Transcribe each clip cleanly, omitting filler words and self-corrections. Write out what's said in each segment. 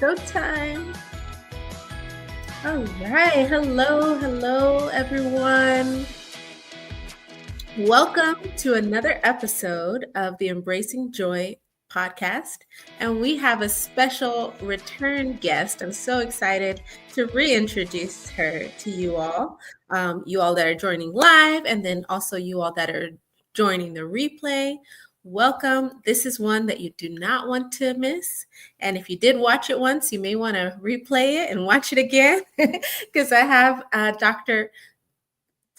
Showtime. All right. Hello, everyone. Welcome to another episode of the Embracing Joy podcast. And we have a special return guest. I'm so excited to reintroduce her to you all that are joining live, and then also you all that are joining the replay. Welcome. This is one that you do not want to miss. And if you did watch it once, you may want to replay it and watch it again because I have Dr.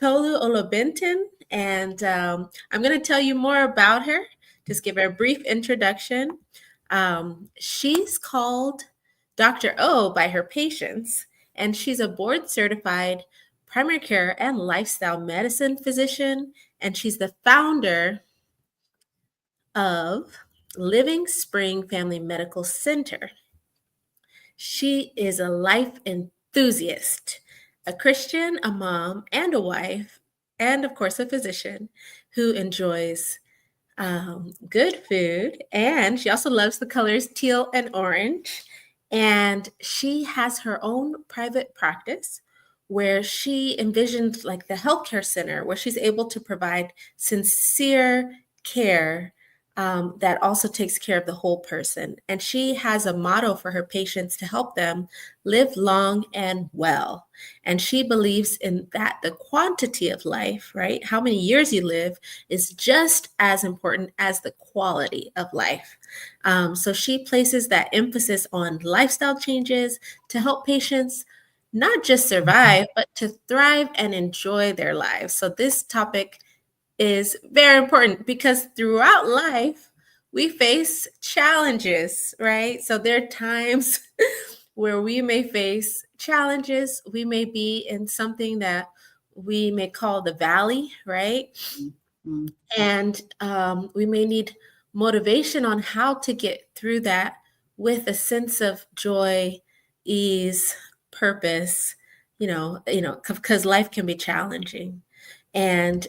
Tolu Olabintan, and I'm going to tell you more about her. Just give her a brief introduction. She's called Dr. O by her patients, and she's a board-certified primary care and lifestyle medicine physician, and she's the founder of Living Spring Family Medical Center. She is a life enthusiast, a Christian, a mom, and a wife, and of course, a physician who enjoys good food. And she also loves the colors teal and orange. And she has her own private practice where she envisioned like the healthcare center where she's able to provide sincere care that also takes care of the whole person. And she has a motto for her patients to help them live long and well. And she believes in that the quantity of life, right? How many years you live is just as important as the quality of life. So she places that emphasis on lifestyle changes to help patients not just survive, but to thrive and enjoy their lives. So this topic is very important because throughout life, we face challenges, right? So there are times where we may face challenges. We may be in something that we may call the valley, right? Mm-hmm. And we may need motivation on how to get through that with a sense of joy, ease, purpose, because life can be challenging. And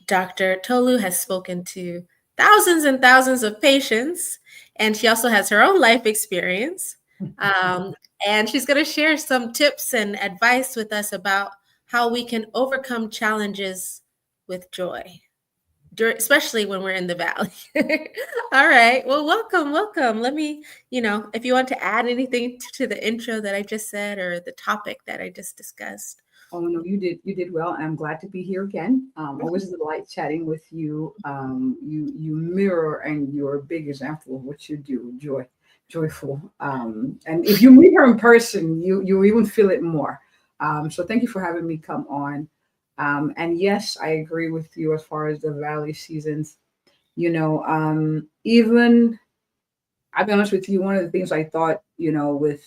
Dr. Tolu has spoken to thousands and thousands of patients, and she also has her own life experience. And she's going to share some tips and advice with us about how we can overcome challenges with joy, especially when we're in the valley. All right. Well, welcome. Let me, if you want to add anything to the intro that I just said or the topic that I just discussed. Oh no, you did well. I'm glad to be here again. Always a delight chatting with you. You mirror and you're a big example of what you do, joyful. And if you meet her in person, you even feel it more. So thank you for having me come on. And yes, I agree with you as far as the valley seasons. Even I'll be honest with you, one of the things I thought, with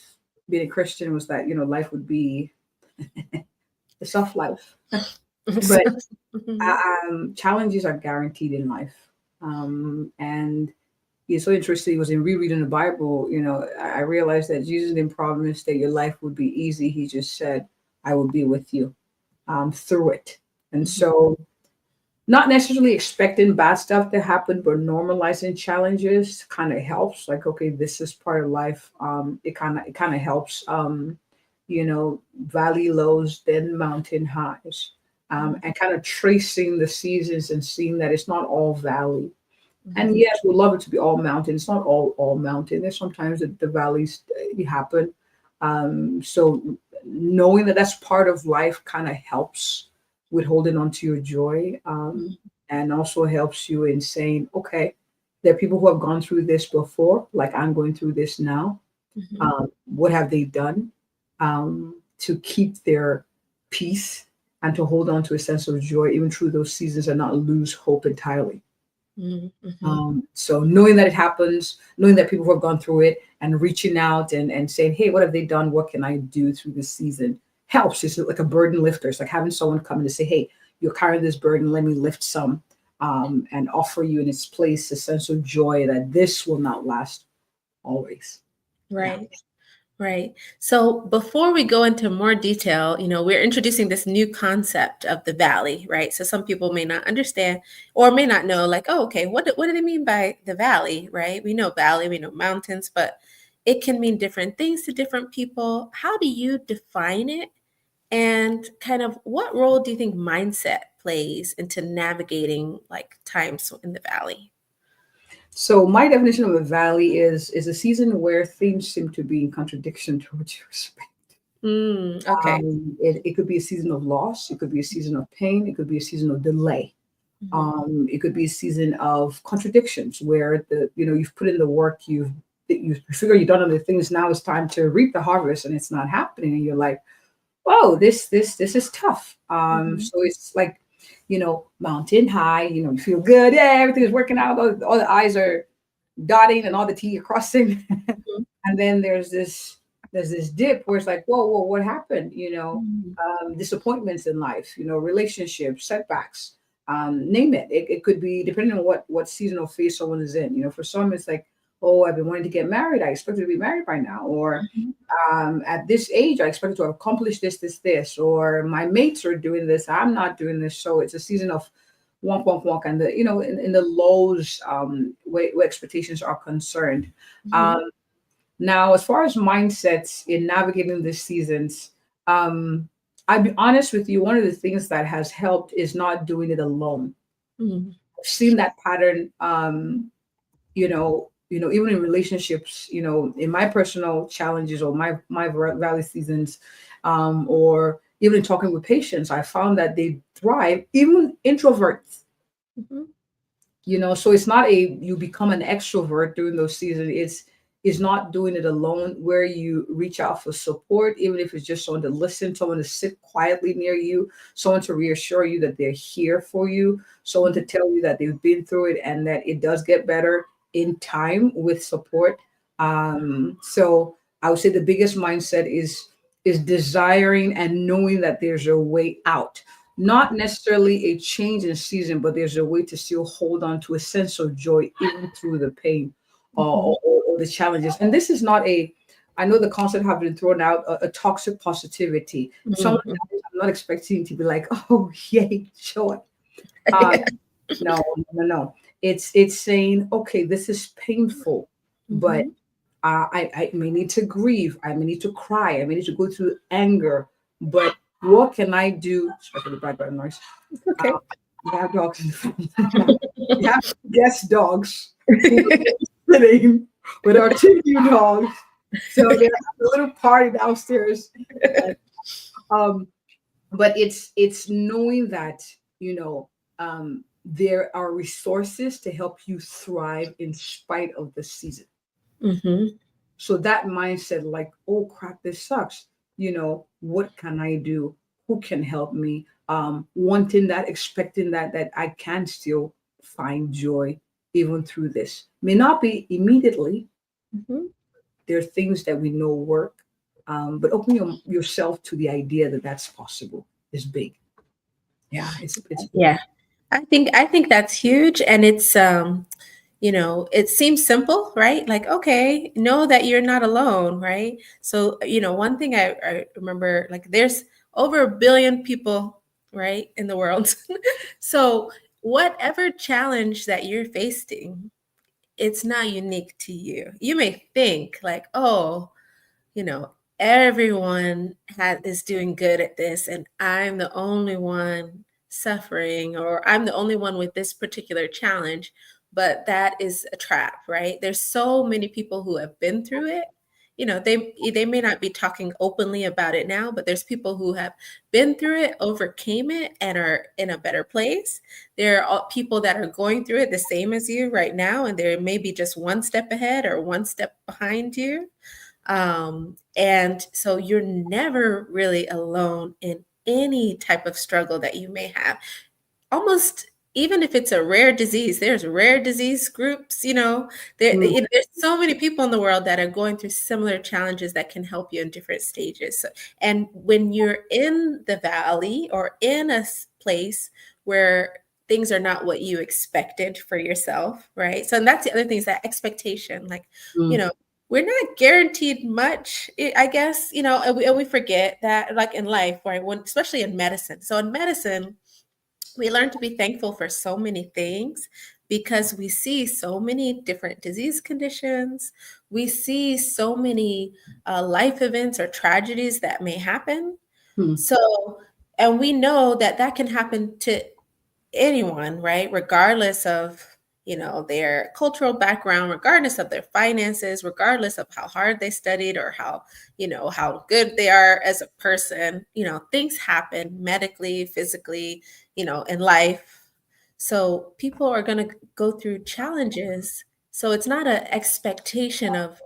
being a Christian was that, life would be the soft life. But challenges are guaranteed in life. And it's so interesting. It was in rereading the Bible, I realized that Jesus didn't promise that your life would be easy. He just said, I will be with you through it. And so not necessarily expecting bad stuff to happen, but normalizing challenges kind of helps. Like, okay, this is part of life. It kind of helps. Valley lows, then mountain highs, and kind of tracing the seasons and seeing that it's not all valley. Mm-hmm. And yes, we'd love it to be all mountain. It's not all mountain. There's sometimes the valleys happen. So knowing that that's part of life kind of helps with holding on to your joy, and also helps you in saying, okay, there are people who have gone through this before, like I'm going through this now. Mm-hmm. What have they done to keep their peace and to hold on to a sense of joy, even through those seasons, and not lose hope entirely. Mm-hmm. So knowing that it happens, knowing that people who have gone through it and reaching out and saying, hey, what have they done? What can I do through this season? Helps. It's like a burden lifter. It's like having someone come in and say, hey, you're carrying this burden. Let me lift some and offer you in its place a sense of joy that this will not last always. Right. Yeah. Right. So before we go into more detail, we're introducing this new concept of the valley, right? So some people may not understand or may not know, like, oh, okay, what do they mean by the valley, right? We know valley, we know mountains, but it can mean different things to different people. How do you define it? And kind of what role do you think mindset plays into navigating like times in the valley? So my definition of a valley is a season where things seem to be in contradiction to what you expect. Okay. It could be a season of loss. It could be a season of pain. It could be a season of delay. Mhm. It could be a season of contradictions where you've put in the work, you figure you've done other things. Now it's time to reap the harvest, and it's not happening, and you're like, "Whoa, this is tough." Mhm. So it's like, mountain high. You feel good. Yeah, everything is working out. All the I's are dotting and all the T are crossing. Mhm. And then there's this dip where it's like, whoa, what happened? Mhm. Disappointments in life, relationships, setbacks, name it. It could be depending on what seasonal phase someone is in. For some it's like, oh, I've been wanting to get married. I expected to be married by now, or Mhm. at this age I expected to accomplish this, or my mates are doing this, I'm not doing this. So it's a season of wonk wonk wonk, and in the lows, where expectations are concerned. Mhm. um, Now, as far as mindsets in navigating these seasons, um, I'll be honest with you. One of the things that has helped is not doing it alone. Mhm. I've seen that pattern. Even in relationships, in my personal challenges or my valley seasons, or even in talking with patients, I found that they thrive. Even introverts, Mhm. so it's not you become an extrovert during those seasons. It's not doing it alone, where you reach out for support, even if it's just someone to listen, someone to sit quietly near you, someone to reassure you that they're here for you, someone to tell you that they've been through it and that it does get better in time with support. So I would say the biggest mindset is desiring and knowing that there's a way out, not necessarily a change in season, but there's a way to still hold on to a sense of joy even through the pain, Mhm. or the challenges. And this is not I know the concept have been thrown out, a toxic positivity. Someone, Mhm. I'm not expecting to be like, oh, yay, joy. Um, Yeah. no, no, no. It's saying, okay, this is painful, but Mhm. I may need to grieve. I may need to cry. I may need to go through anger. But what can I do? Especially the background noise. Okay. We have dogs. We have guest dogs who are sitting with our two new dogs. So they're having a little party downstairs. And, um, but it's knowing that there are resources to help you thrive in spite of the season. Mhm. So that mindset, like, oh crap, this sucks. What can I do? Who can help me? Wanting that, expecting that I can still find joy even through this. May not be immediately. Mhm. There are things that we know work, but open yourself to the idea that that's possible is big. Yeah, it's big. Yeah. I think that's huge, and it's it seems simple, right? Like, okay, know that you're not alone, right? So, one thing I remember, like, there's over 1 billion people, right, in the world. So, whatever challenge that you're facing, it's not unique to you. You may think like, oh, you know, everyone is doing good at this, and I'm the only one suffering, or I'm the only one with this particular challenge. But that is a trap, right? There's so many people who have been through it. They may not be talking openly about it now, but there's people who have been through it, overcame it, and are in a better place. There are people that are going through it the same as you right now, and they're maybe just one step ahead or one step behind you. And so you're never really alone in any type of struggle that you may have. Almost even if it's a rare disease, there's rare disease groups, Mm, there's so many people in the world that are going through similar challenges that can help you in different stages. And when you're in the valley or in a place where things are not what you expected for yourself, right? So and that's the other thing is that expectation, like, you mm, know, we're not guaranteed much, I guess, and we forget that, like in life, right? When, especially in medicine. So in medicine, we learn to be thankful for so many things, because we see so many different disease conditions. We see so many life events or tragedies that may happen. Hmm. So, and we know that that can happen to anyone, right? Regardless of, their cultural background, regardless of their finances, regardless of how hard they studied or how, how good they are as a person. Things happen medically, physically, in life. So people are going to go through challenges. So it's not an expectation of,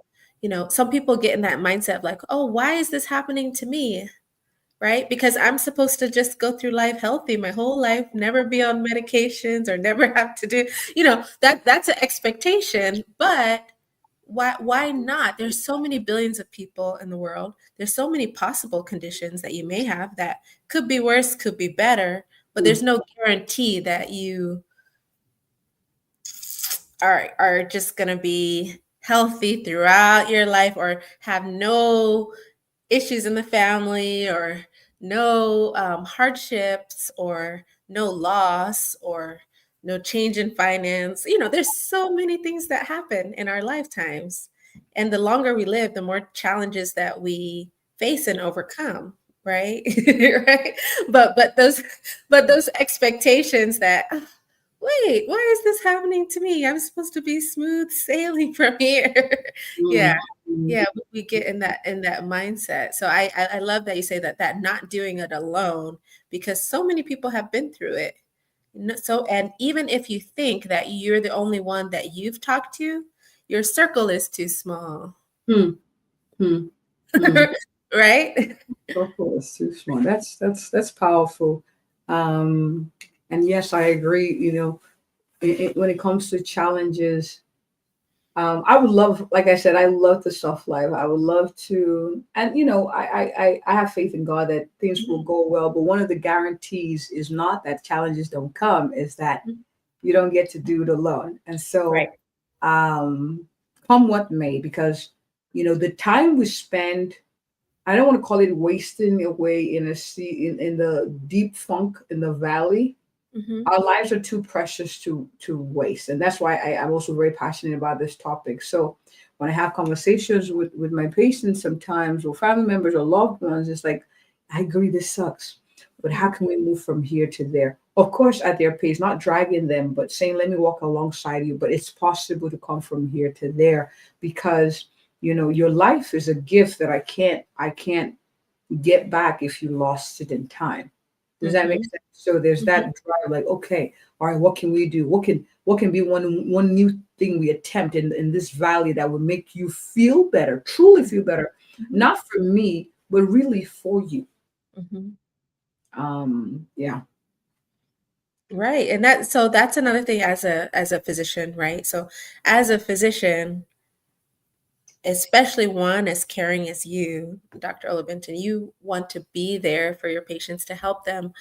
some people get in that mindset of like, oh, why is this happening to me? Right? Because I'm supposed to just go through life healthy my whole life, never be on medications or never have to do, that's an expectation. But why not? There's so many billions of people in the world. There's so many possible conditions that you may have that could be worse, could be better, but Hmm. there's no guarantee that you are just going to be healthy throughout your life or have no issues in the family or no hardships or no loss or no change in finance. There's so many things that happen in our lifetimes. And the longer we live, the more challenges that we face and overcome, right? Right. But those expectations that wait, why is this happening to me? I'm supposed to be smooth sailing from here. Yeah. Hmm. Hmm. Yeah, we get in that mindset. So I love that you say that not doing it alone, because so many people have been through it. So, and even if you think that you're the only one that you've talked to, your circle is too small. Hmm. Hmm. Hmm. Right? Purple is too small. That's powerful. Um, and yes, I agree. When it comes to challenges, I would love, like I said, I love the soft life. I would love to, and I have faith in God that things will Mhm. go well. But one of the guarantees is not that challenges don't come; is that Mhm. you don't get to do it alone. And Right. so, come what may, because the time we spend, I don't want to call it wasting away in a sea in the deep funk in the valley. Hmm. Our lives are too precious to waste, and that's why I'm also very passionate about this topic. So when I have conversations with my patients sometimes, or family members or loved ones, it's like, I agree, this sucks, but how can we move from here to there? Of course, at their pace, not dragging them, but saying, let me walk alongside you. But it's possible to come from here to there, because your life is a gift that I can't get back if you lost it in time. Does that make Hmm. sense? So there's Hmm. that drive, like, okay, all right, what can we do? What can be one new thing we attempt in this valley that will make you feel better, truly feel better, Hmm. not for me, but really for you. Hmm. Yeah. Right. And that's another thing as a physician, right? So as a physician, especially one as caring as you, Dr. Olabintan, you want to be there for your patients to help them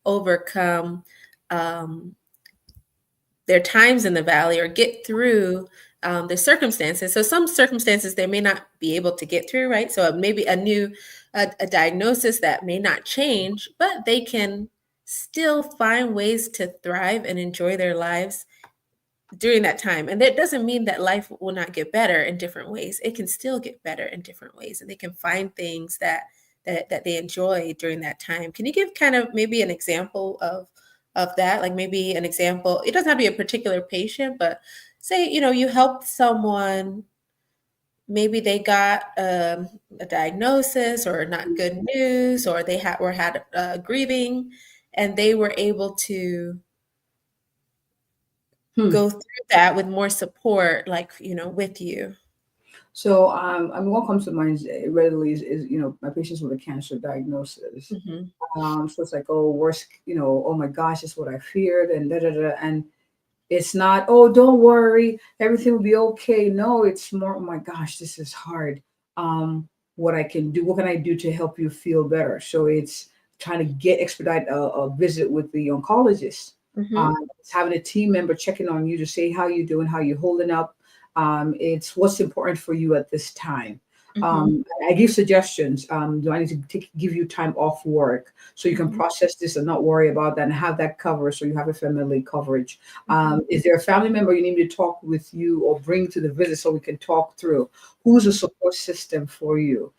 overcome um, their times in the valley or get through their circumstances. So some circumstances they may not be able to get through, right? So maybe a diagnosis that may not change, but they can still find ways to thrive and enjoy their lives during that time. And that doesn't mean that life will not get better in different ways. It can still get better in different ways, and they can find things that they enjoy during that time. Can you give kind of maybe an example of that? Like maybe an example. It doesn't have to be a particular patient, but say you helped someone. Maybe they got a diagnosis or not good news, or they had grieving, and they were able to Hmm. go through that with more support, like, with you. So, what comes to mind readily is my patients with a cancer diagnosis. Mhm, So it's like, oh, worst, oh my gosh, it's what I feared, and da da da, and it's not, oh, don't worry, everything will be okay. No, it's more, oh my gosh, this is hard. What I can do, what can I do to help you feel better? So it's trying to expedite a visit with the oncologist. mhm, It's having a team member checking on you to say how you doing, how you holding up. It's what's important for you at this time. Mhm. I give suggestions. Do I need to give you time off work so you can Mhm. process this and not worry about that and have that cover so you have a family coverage? Mhm. Is there a family member you need me to talk with you or bring to the visit so we can talk through? Who's a support system for you?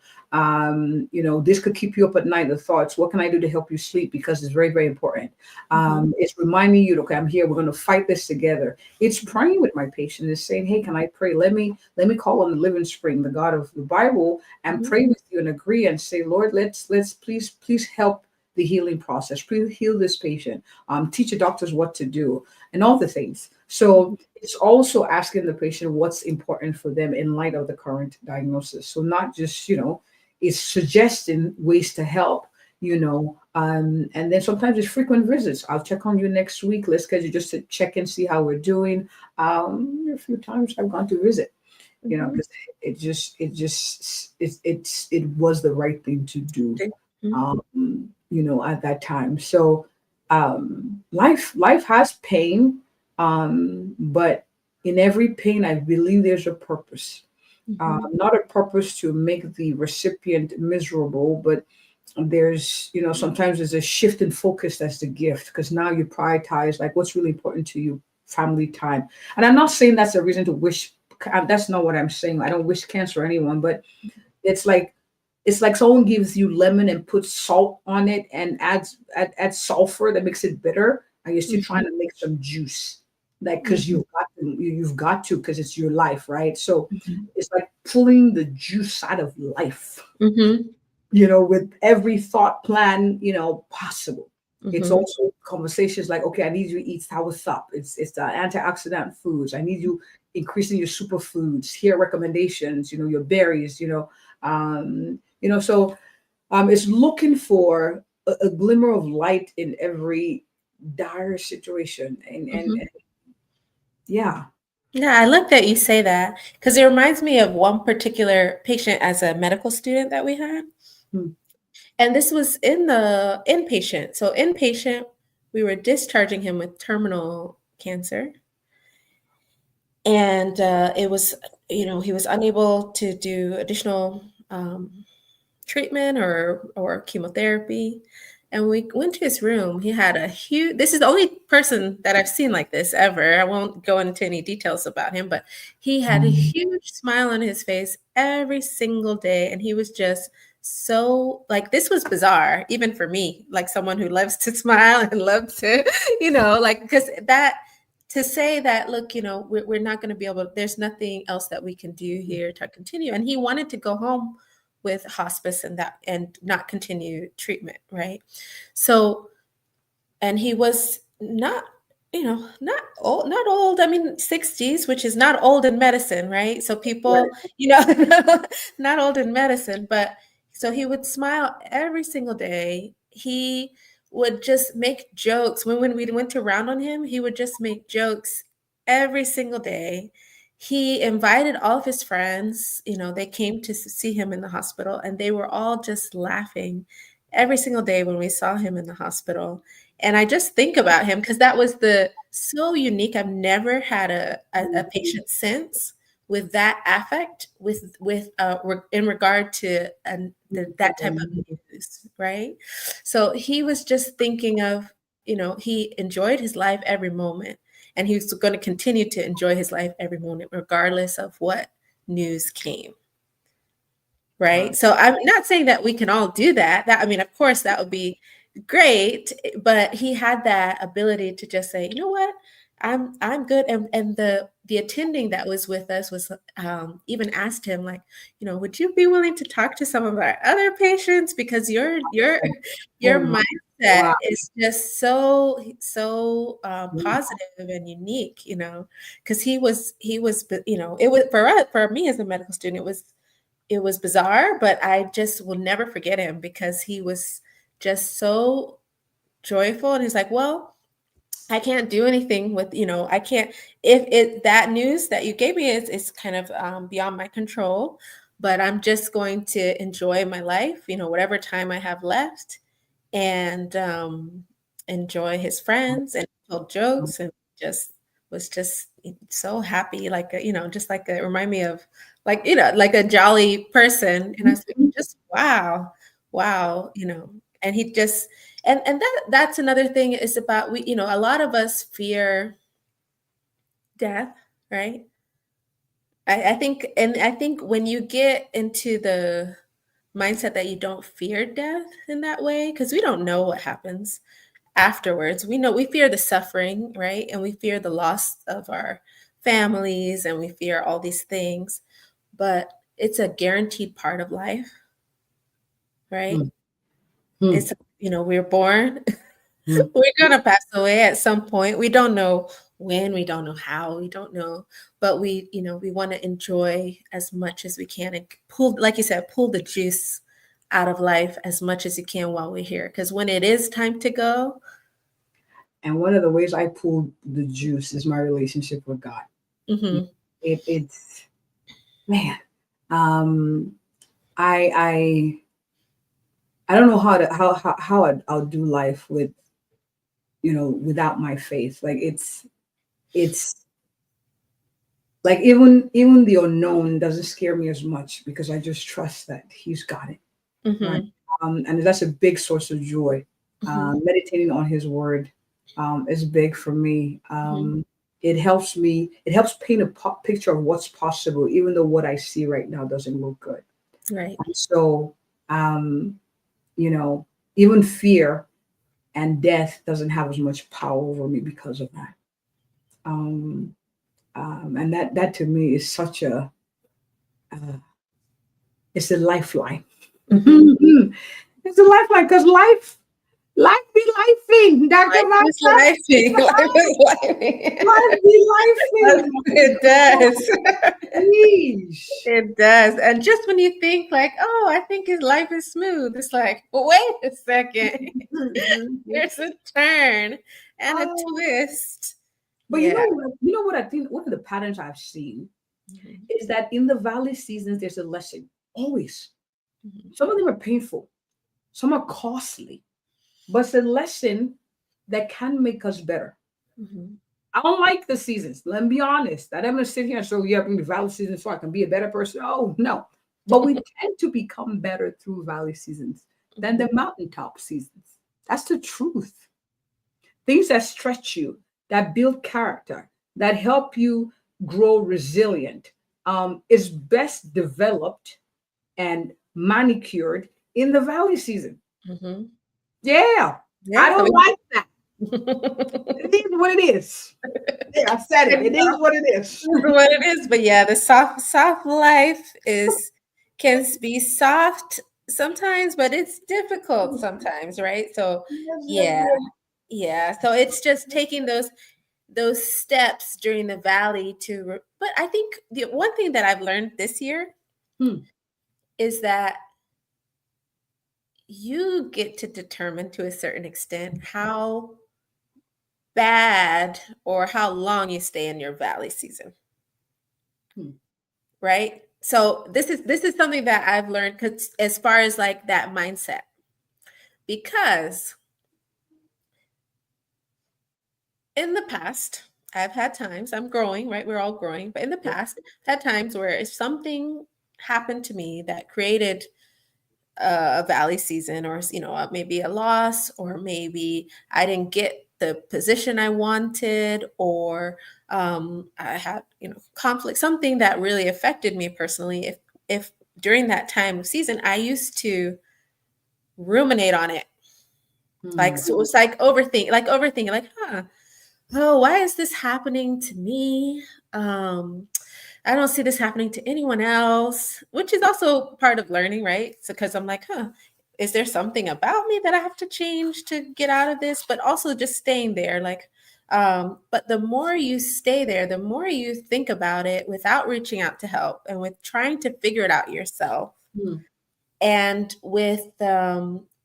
This could keep you up at night, the thoughts. What can I do to help you sleep? Because it's very, very important. Mhm. It's reminding you, okay, I'm here. We're going to fight this together. It's praying with my patient. It's saying, hey, can I pray? Let me call on the living spring, the God of the Bible, and Mhm. pray with you and agree and say, Lord, let's please help the healing process. Please heal this patient. Teach the doctors what to do and all the things. So it's also asking the patient what's important for them in light of the current diagnosis. So not just, it's suggesting ways to help, and then sometimes it's frequent visits. I'll check on you next week. Let's schedule just to check and see how we're doing. A few times I've gone to visit, Mhm. because it was the right thing to do, Mhm. at that time. So life has pain, but in every pain, I believe there's a purpose. Mhm. Not a purpose to make the recipient miserable, but sometimes there's a shift in focus. That's the gift, because now you prioritize like what's really important to you, family time. And I'm not saying that's a reason to wish. That's not what I'm saying. I don't wish cancer on anyone, but it's like someone gives you lemon and puts salt on it and adds sulfur that makes it bitter, and you're still Mhm. trying to make some juice, like because Mhm. you've got to because it's your life, right? So Mhm. it's like pulling the juice out of life, Mhm. with every thought plan, possible. It's Mhm. also conversations like, okay, I need you to eat soursop. It's the antioxidant foods. I need you increasing your superfoods. Here are recommendations, your berries, so it's looking for a glimmer of light in every dire situation. And Mhm. yeah. Yeah, I like that you say that because it reminds me of one particular patient as a medical student that we had. Hmm. And this was in the inpatient. So, inpatient, we were discharging him with terminal cancer. And it was, he was unable to do additional treatment or chemotherapy. And we went to his room. He had a huge, this is the only person that I've seen like this ever. I won't go into any details about him, but he had a huge smile on his face every single day. And he was just so like, this was bizarre, even for me, like someone who loves to smile and loves to, like, because that, to say that, look, we're not going to be able, there's nothing else that we can do here to continue. And he wanted to go home with hospice and that and not continue treatment, right? So, and he was not, not old. I mean, 60s, which is not old in medicine, right? So Right. people, not old in medicine, but so he would smile every single day. He would just make jokes. When we went to round on him, he would just make jokes every single day. He invited all of his friends, they came to see him in the hospital, and they were all just laughing every single day when we saw him in the hospital. And I just think about him because that was the so unique. I've never had a patient since with that affect in regard to that type of news, right? So he was just thinking of, he enjoyed his life every moment, and he was going to continue to enjoy his life every moment, regardless of what news came. Right? Wow. So I'm not saying that we can all do that. I mean, of course, that would be great, but he had that ability to just say, "You know what? I'm good." And the attending that was with us was even asked him like, "Would you be willing to talk to some of our other patients because your Oh your my. mindset Wow. is just so positive and unique." Because he was, it was for us, for me as a medical student, it was bizarre, but I just will never forget him because he was just so joyful. And he's like, well, I can't do anything with, I can't, if it, that news that you gave me is kind of beyond my control, but I'm just going to enjoy my life, whatever time I have left, and enjoy his friends and tell jokes, and just was just so happy. Like, just like, remind me of like, like a jolly person. And I was like, Mhm. just wow, wow, and he just, and that's another thing is about, a lot of us fear death, right? I think when you get into the mindset that you don't fear death in that way, because we don't know what happens afterwards. We fear the suffering, right? And we fear the loss of our families, and we fear all these things, but it's a guaranteed part of life, right? Mm, mm, It's, we're born, mm. we're gonna pass away at some point. We don't know when, we don't know how, we don't know, but we want to enjoy as much as we can and pull, like you said, pull the juice out of life as much as you can while we're here. Because when it is time to go, And one of the ways I pull the juice is my relationship with God. hmm It's man. Um, I don't know how to how I'll do life with without my faith. Like it's like even the unknown doesn't scare me as much because I just trust that He's got it, right? hmm And that's a big source of joy. hmm Meditating on His Word is big for me. hmm It helps me. It helps paint a picture of what's possible, even though what I see right now doesn't look good. right. And so, um, you know, even fear and death doesn't have as much power over me because of that. Um, and that to me is such a uh, it's a lifeline. hmm It's a lifeline because life be lifing, Dr. Life is Marsha. lifing. Life is lifing. Life be lifing. It does. Yeesh. It does. And just when you think like, oh, I think his life is smooth, it's like, well, wait a second. There's a turn and a Um, twist. but you Yeah. know what I think one of the patterns I've seen Mhm, is that in the valley seasons there's a lesson. Always. mhm, Some of them are painful, some are costly, but it's a lesson that can make us better. mhm, I don't like the seasons. Let me be honest. I don't sit here and say, yeah, bring the valley season so I can be a better person. Oh, no. But we tend to become better through valley seasons than mhm, the mountaintop seasons. That's the truth. Things that stretch you, that build character, that help you grow resilient, is best developed and manicured in the valley season. mhm. Yeah, I Yeah. don't like that. It It is what it is. Yeah, I said it. It is what it is. is what it is. But yeah, the soft life is can be soft sometimes, but it's difficult sometimes, right? So Yes, yes, yeah, yes. yeah. So it's just taking those steps during the valley but I think the one thing that I've learned this year Hmm. is that you get to determine to a certain extent how bad or how long you stay in your valley season, Hmm. right? So this is something that I've learned, because as far as like that mindset, because in the past I've had times, I'm growing, right? We're all growing, but in the Yeah. past I've had times where if something happened to me that created a valley season, or maybe a loss, or maybe I didn't get the position I wanted, or I had conflict, something that really affected me personally. If during that time of season I used to ruminate on it, like, Hmm. so it's like overthinking, like, oh, why is this happening to me? um I don't see this happening to anyone else, which is also part of learning, right? So, because I'm like, is there something about me that I have to change to get out of this? But also just staying there, like, but the more you stay there, the more you think about it without reaching out to help and with trying to figure it out yourself, Hmm. and with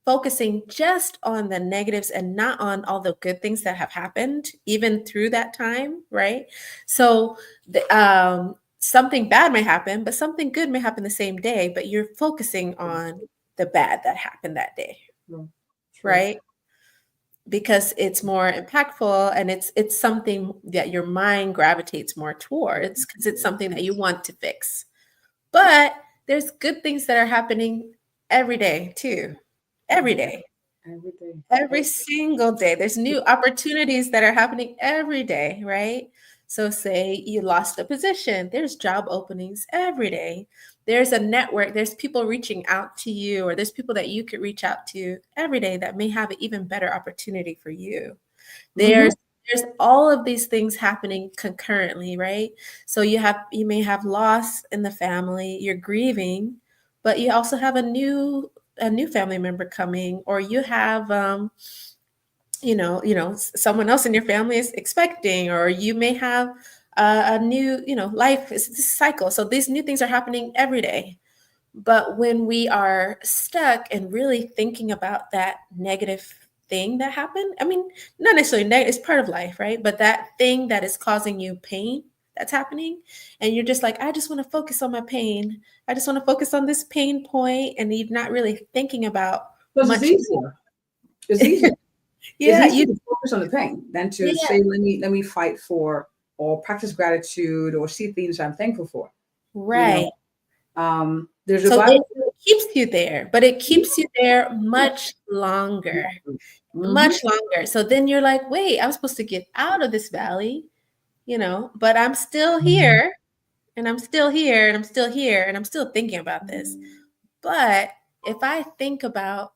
focusing just on the negatives and not on all the good things that have happened even through that time, right? So something bad may happen, but something good may happen the same day, but you're focusing on the bad that happened that day, True. True. right? Because it's more impactful, and it's something that your mind gravitates more towards, because it's something that you want to fix, But there's good things that are happening every day too. Every day. Every day. Every single day. There's new opportunities that are happening every day, right? So say you lost a position, there's job openings every day. There's a network, there's people reaching out to you, or there's people that you could reach out to every day that may have an even better opportunity for you. Mm-hmm. There's all of these things happening concurrently, right? So you may have loss in the family, you're grieving, but you also have a new family member coming, or you have someone else in your family is expecting, or you may have a new, life is this cycle. So these new things are happening every day. But when we are stuck and really thinking about that negative thing that happened, I mean, not necessarily negative, it's part of life, right? But that thing that is causing you pain that's happening, and you're just like, I just want to focus on my pain. I just want to focus on this pain point, and you're not really thinking about Because it's much. easier. It's easier. It's Yeah, easier to focus on the pain than to yeah, say, let me fight for or practice gratitude or see things I'm thankful for. You right. know, there's a So Bible. it keeps you there, but it keeps you there much longer, Mm-hmm. much longer. So then you're like, wait, I'm supposed to get out of this valley, but I'm still here, and I'm still here, and I'm still here, and I'm still thinking about this. But if I think about,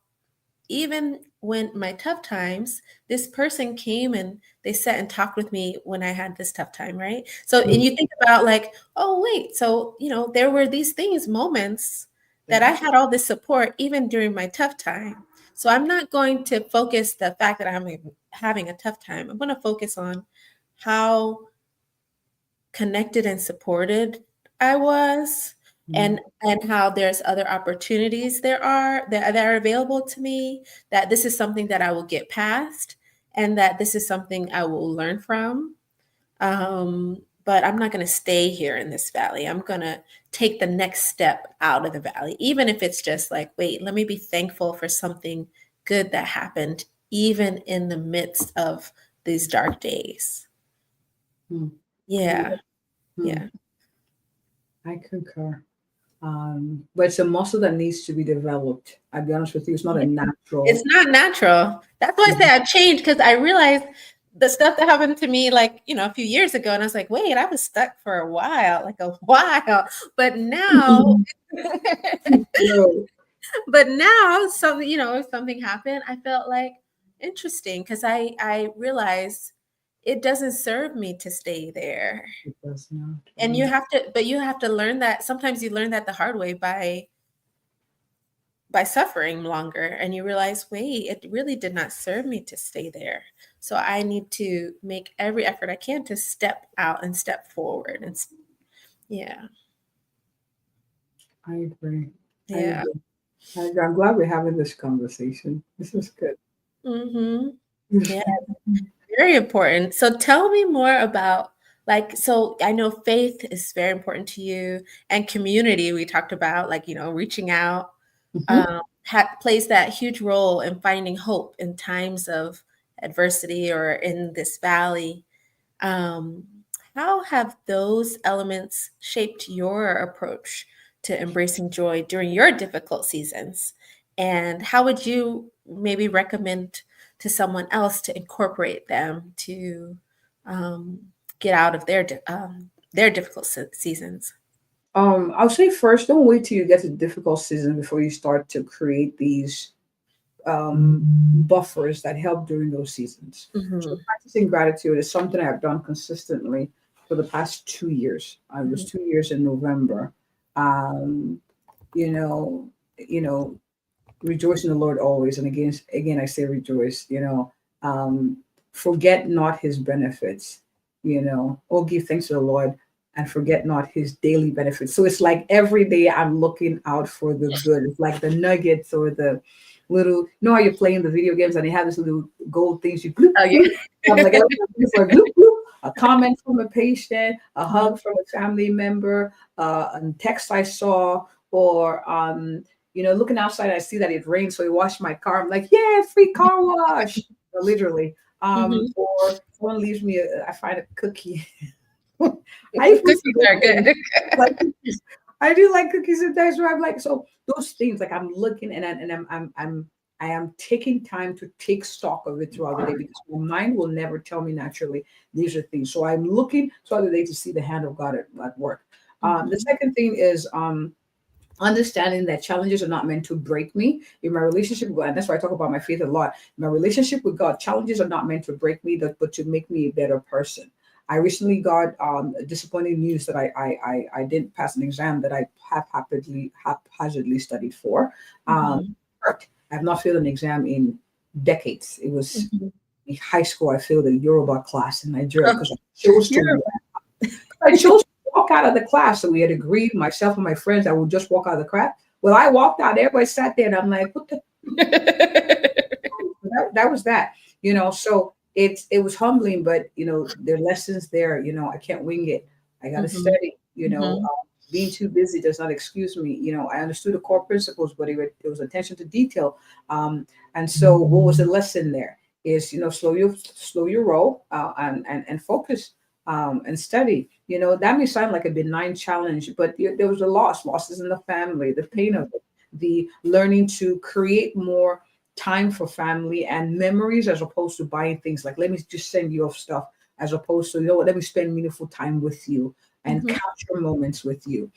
even when my tough times, this person came and they sat and talked with me when I had this tough time, right? So, and you think about like, oh, wait, so, there were these things, moments that I Yeah. had all this support even during my tough time. So I'm not going to focus the fact that I'm having a tough time. I'm going to focus on how connected and supported I was, Mm-hmm. and how there's other opportunities that are available to me, that this is something that I will get past, and that this is something I will learn from. But I'm not going to stay here in this valley. I'm going to take the next step out of the valley, even if it's just like, wait, let me be thankful for something good that happened, even in the midst of these dark days. Yeah. Mm-hmm. Yeah. I concur. But it's a muscle that needs to be developed. I'll be honest with you, it's not a It's natural. not natural. That's why I say I've changed, because I realized the stuff that happened to me, like, a few years ago, and I was like, wait, I was stuck for a while, like a while. But now, No. if something happened, I felt like interesting, because I realized it doesn't serve me to stay there. It does not. And you have to learn that. Sometimes you learn that the hard way by suffering longer, and you realize, wait, it really did not serve me to stay there. So I need to make every effort I can to step out and step forward. And yeah, I agree. I yeah. agree. I agree. I'm glad we're having this conversation. This is good. Mm-hmm. Yeah, very important. So tell me more about, like, so I know faith is very important to you, and community, we talked about, like, reaching out, Mhm. plays that huge role in finding hope in times of adversity or in this valley. Um, how have those elements shaped your approach to embracing joy during your difficult seasons? And how would you maybe recommend to someone else to incorporate them to um, get out of their difficult seasons? I'll say first, don't wait till you get to difficult season before you start to create these buffers that help during those seasons. So Hmm. practicing gratitude is something I've done consistently for the past 2 years. I was 2 years in November. Um, you know, you know, rejoice in the Lord always. And again, I say rejoice. Um, forget not His benefits. Oh, give thanks to the Lord and forget not His daily benefits. So it's like every day I'm looking out for the good. It's like the nuggets or the little. How you're playing the video games and they have this little gold things you bloop Oh, bloop. I'm like, yeah. looking for a bloop bloop, a comment from a patient, a Mhm. hug from a family member, a text I saw, or looking outside, I see that it rains, so I wash my car. I'm like, yeah, free car wash, literally. Mhm. Or someone leaves me, I find a cookie. I even Cookies are forget things. good. Like cookies. I do like cookies sometimes. So I'm like, so those things, like I'm looking I am taking time to take stock of it throughout the day because my mind will never tell me naturally these are things. So I'm looking throughout the day to see the hand of God at work. The Mhm. second thing is understanding that challenges are not meant to break me in my relationship with God. And that's why I talk about my faith a lot. My relationship with God, challenges are not meant to break me, but to make me a better person. I recently got disappointing news that I didn't pass an exam that I haphazardly studied for. Mhm. Hurt. I have not failed an exam in decades. It was Mhm. in high school. I failed a Yoruba class in Nigeria Oh, because I chose to you're I chose to walk out of the class. So we had agreed, myself and my friends, I would just walk out of the class. Well, I walked out, everybody sat there, and I'm like, what the that was that, so it was humbling, but there are lessons there, I can't wing it. I gotta Mhm. study, Mhm. being too busy does not excuse me. I understood the core principles, but it was attention to detail. And so what was the lesson there is, slow your roll, and focus, and study. That may sound like a benign challenge, but there was a losses in the family, the pain of it, the learning to create more time for family and memories as opposed to buying things like, let me just send you off stuff, as opposed to, what, let me spend meaningful time with you and Mhm. capture moments with you.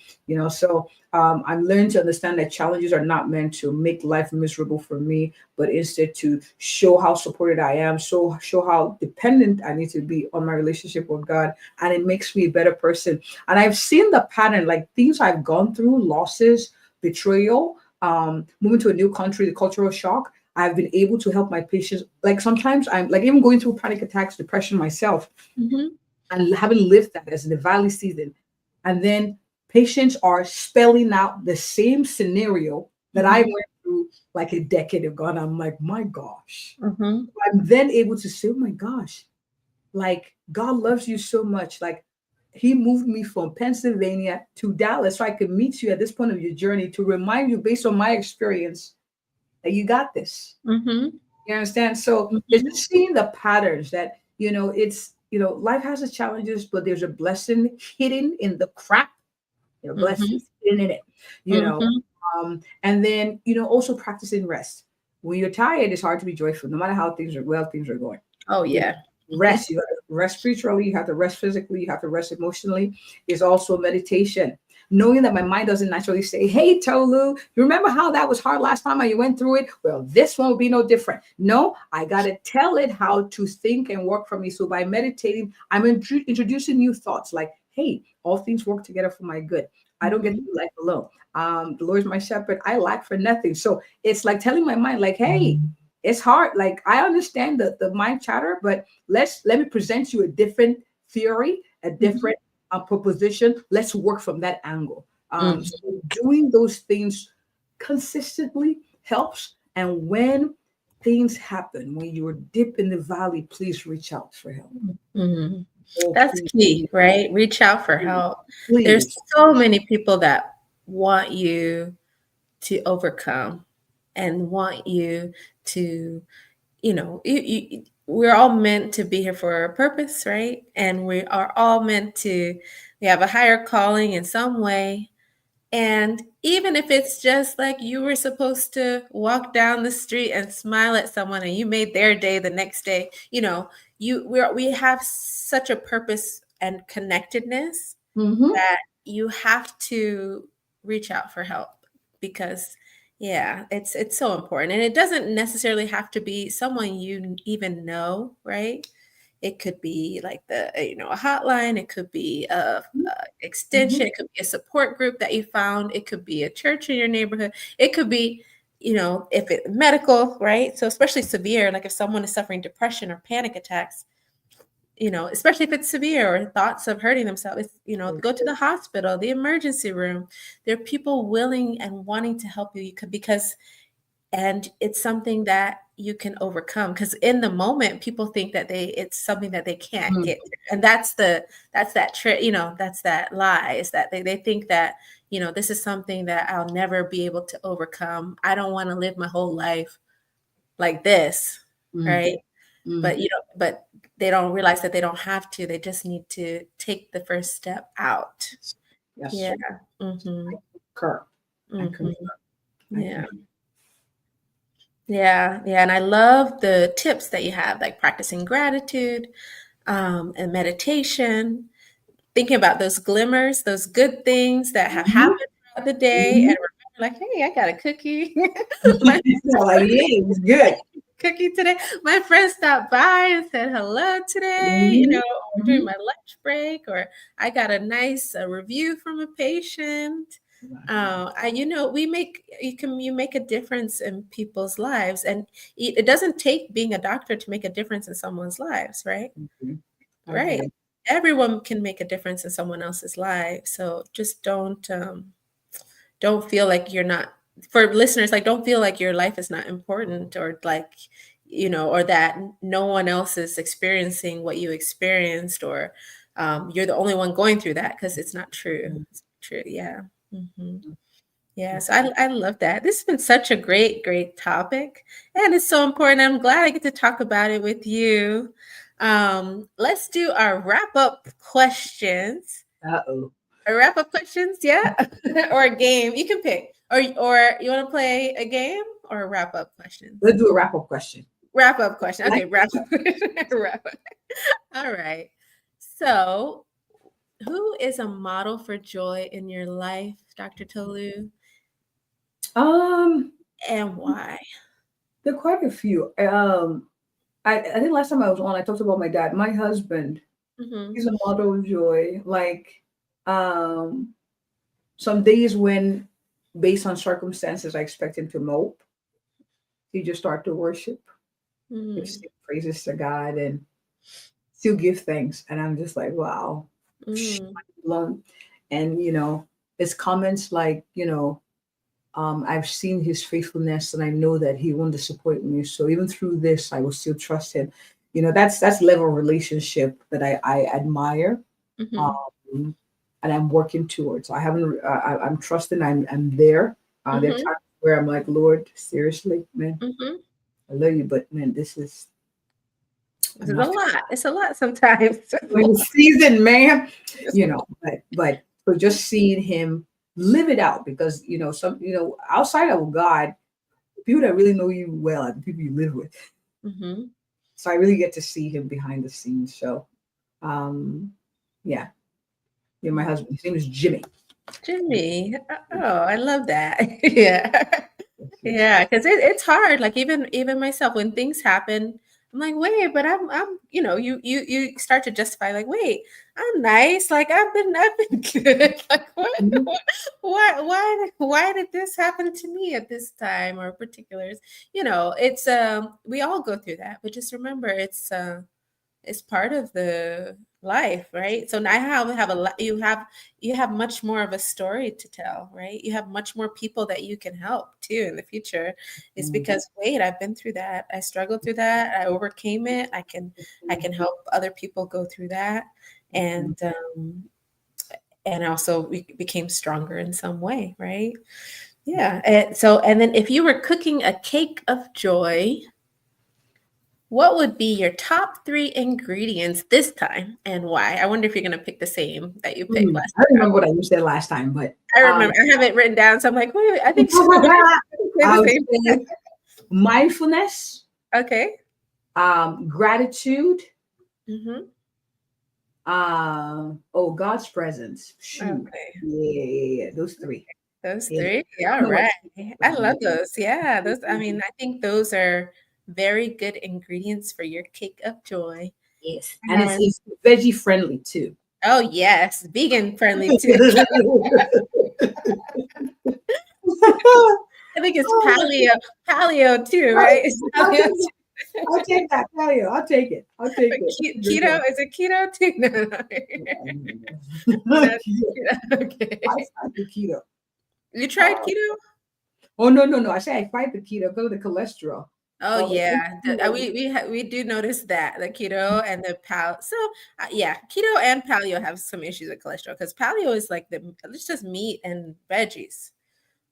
So I'm learning to understand that challenges are not meant to make life miserable for me, but instead to show how supported I am, so show how dependent I need to be on my relationship with God, and it makes me a better person. And I've seen the pattern, like things I've gone through, losses, betrayal, moving to a new country, the cultural shock. I've been able to help my patients. Like sometimes I'm like even going through panic attacks, depression myself, Mhm. and having lived that as in the valley season. And then patients are spelling out the same scenario that I Mhm. went through like a decade ago. And I'm like, my gosh. Mhm. I'm then able to say, oh my gosh, like God loves you so much. Like he moved me from Pennsylvania to Dallas so I could meet you at this point of your journey to remind you based on my experience that you got this. Mhm. You understand? So it's Mhm. just seeing the patterns that, it's, life has its challenges, but there's a blessing hidden in the crap, Mhm. blessings hidden in it, you know. Mhm. And then, also practicing rest. When you're tired, it's hard to be joyful, no matter how things are going. Oh, You yeah. Mhm. rest. You have to rest spiritually, you have to rest physically, you have to rest emotionally. Is also meditation. Knowing that my mind doesn't naturally say, hey, Tolu, you remember how that was hard last time and you went through it? Well, this one will be no different. No, I got to tell it how to think and work for me. So by meditating, I'm introducing new thoughts like, hey, all things work together for my good. I don't get to Mhm. do life alone. The Lord is my shepherd. I lack for nothing. So it's like telling my mind, like, hey, it's hard. Like I understand the mind chatter, but let me present you a different theory, a Mhm. different proposition. Let's work from that angle. Mhm. So doing those things consistently helps. And when things happen, when you're deep in the valley, please reach out for help. Mhm. Oh, That's please, key, please, right? Reach out for please, help. There's please. so many people that want you to overcome and want you to, we're all meant to be here for a purpose, right? And we are all meant to, we have a higher calling in some way. And even if it's just like you were supposed to walk down the street and smile at someone and you made their day the next day, we have such a purpose and connectedness Mm-hmm. that you have to reach out for help because yeah, it's so important. And it doesn't necessarily have to be someone you even know, right? It could be like a hotline. It could be a Mm-hmm. extension. It could be a support group that you found. It could be a church in your neighborhood. It could be, if it medical, right? So especially severe, like if someone is suffering depression or panic attacks, especially if it's severe or thoughts of hurting themselves, go to the hospital, the emergency room. There are people willing and wanting to help you. You could because and it's something that you can overcome because in the moment people think that it's something that they can't get through. And that's that lie is that they think that this is something that I'll never be able to overcome. I don't want to live my whole life like this, Mm-hmm. right? But they don't realize that they don't have to. They just need to take the first step out. Yes, Yeah. sir. Mm-hmm. Concur. I concur. Mm-hmm. I Yeah. concur. Yeah. Yeah. And I love the tips that you have, like practicing gratitude, and meditation, thinking about those glimmers, those good things that have Mhm, happened throughout the day, and mhm. remember, like, hey, I got a cookie. My Like, yeah, it's good. cookie today. My friend stopped by and said hello today, Mhm, or during mhm. my lunch break, or I got a nice review from a patient. You make a difference in people's lives, and it doesn't take being a doctor to make a difference in someone's lives, right? Mhm. I Right. agree. Everyone can make a difference in someone else's life. So just don't feel like you're not, for listeners, like don't feel like your life is not important, or like, or that no one else is experiencing what you experienced, or you're the only one going through that, because it's not true. It's not true. Yeah. Hmm. Yeah, so I love that. This has been such a great topic, and it's so important. I'm glad I get to talk about it with you. Let's do our wrap up questions. Uh-oh. A wrap up questions, yeah, or a game. You can pick, or you want to play a game or wrap up questions. Let's do a wrap-up question. Wrap up question. Like, Okay, wrap up. Wrap up. All right. So, who is a model for joy in your life, Dr. Tolu, um, and why? there are quite a few. I think last time I was on, I talked about my dad. My husband, Hmm. he's a model of joy. Like, um, some days when, based on circumstances, I expect him to mope, he just start to worship, just Mm, sing praises to God, and still give thanks. And I'm just like, wow, mm, blown. And his comments like, I've seen his faithfulness, and I know that he won't disappoint me. So even through this, I will still trust him. That's level of relationship that I admire, mhm, um, and I'm working towards. I haven't. I'm trusting. I'm there. There are mhm, times where I'm like, Lord, seriously, man, mhm. I love you, but man, this is. This I'm is a not lot. It's a lot sometimes. It's a in lot. the season, man. It's a lot. But so just seeing him live it out, because outside of God, people that really know you well are the people you live with. Mhm. So I really get to see him behind the scenes. So, yeah, my Mm. husband, his name is Jimmy. Jimmy. Oh, I love that. Yeah. Yes, yes, Yeah, because it's hard. Like even myself, when things happen, I'm like, wait, but you start to justify, like, wait, I'm nice. Like I've been good. Like Mhm. why did this happen to me at this time, or particulars? It's we all go through that, but just remember, it's part of the life, right? So now have a lot. You have much more of a story to tell, right? You have much more people that you can help too in the future. It's Mhm. because, wait, I've been through that. I struggled through that. I overcame it. I can help other people go through that, Mhm. and also we became stronger in some way, right? Yeah. And then if you were cooking a cake of joy, what would be your top three ingredients this time, and why? I wonder if you're gonna pick the same that you picked last I time. remember what I said last time, but I um, remember I have it written down, so I'm like, wait, I think so. Say I the would same. say mindfulness, Okay. gratitude, Hmm. God's presence. Shoot, Okay. yeah, those three. Those Yeah, three. I Yeah, know what. right. I love those. Yeah, those. I mean, I think those are very good ingredients for your cake of joy. Yes, and it's And it's veggie friendly too. oh yes, vegan friendly too. I think it's paleo too, right? It's paleo I'll take that. Tell you, I'll take it. I'll take it. Good Keto, one. is it keto too? No, no. No, Keto. keto. I Okay. fight the keto. You tried Uh, keto? oh no, no, no! I say I fight the keto because of the cholesterol. Oh Well, yeah, we do notice that the keto and the paleo. So yeah, keto and paleo have some issues with cholesterol, because paleo is like it's just meat and veggies,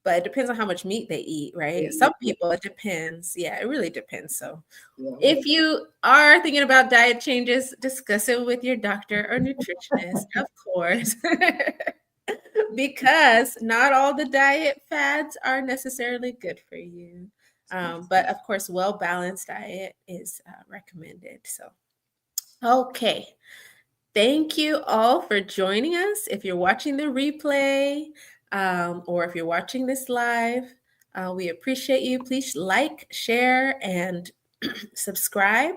but it depends on how much meat they eat, right? Some yeah, people, it depends. Yeah, it really depends. So yeah, yeah. if you are thinking about diet changes, discuss it with your doctor or nutritionist, of course. because not all the diet fads are necessarily good for you. But of course, well-balanced diet is recommended. So, okay. Thank you all for joining us. If you're watching the replay or if you're watching this live, we appreciate you. Please like, share, and subscribe.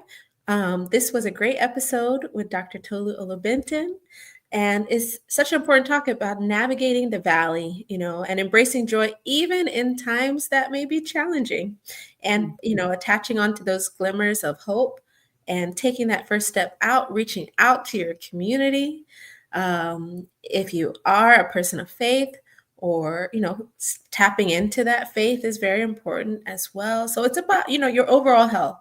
This was a great episode with Dr. Tolu Olabintan. And it's such an important talk about navigating the valley, and embracing joy even in times that may be challenging, and attaching on to those glimmers of hope and taking that first step out, reaching out to your community. If you are a person of faith, or tapping into that faith is very important as well. So it's about your overall health,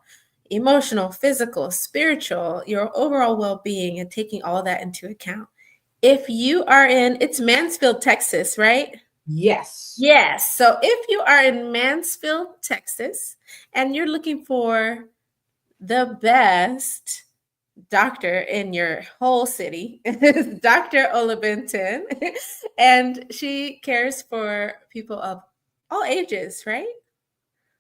emotional, physical, spiritual, your overall well-being, and taking all that into account. If you are it's Mansfield, Texas, right? Yes. Yes. So if you are in Mansfield, Texas, and you're looking for the best doctor in your whole city, Dr. Olabintan, and she cares for people of all ages, right?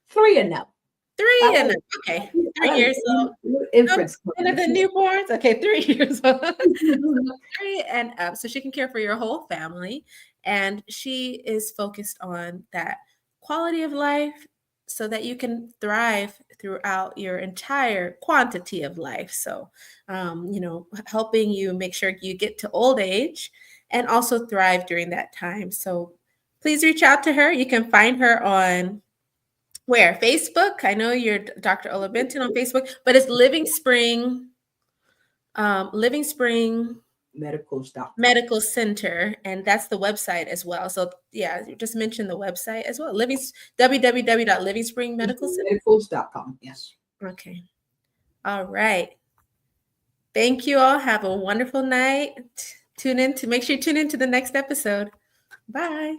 3 and up. 3 and up. Okay, 3 years old. Infants. One of the newborns. Okay, 3 years old. 3 and up. So she can care for your whole family. And she is focused on that quality of life so that you can thrive throughout your entire quantity of life. So, helping you make sure you get to old age and also thrive during that time. So please reach out to her. You can find her on where? Facebook? I know you're Dr. Olabintan on Facebook, but it's Living Spring Medical Center, and that's the website as well. So yeah, you just mentioned the website as well. www.livingspringmedicalcenter. Yes. Okay. All right. Thank you all. Have a wonderful night. Make sure you tune in to the next episode. Bye.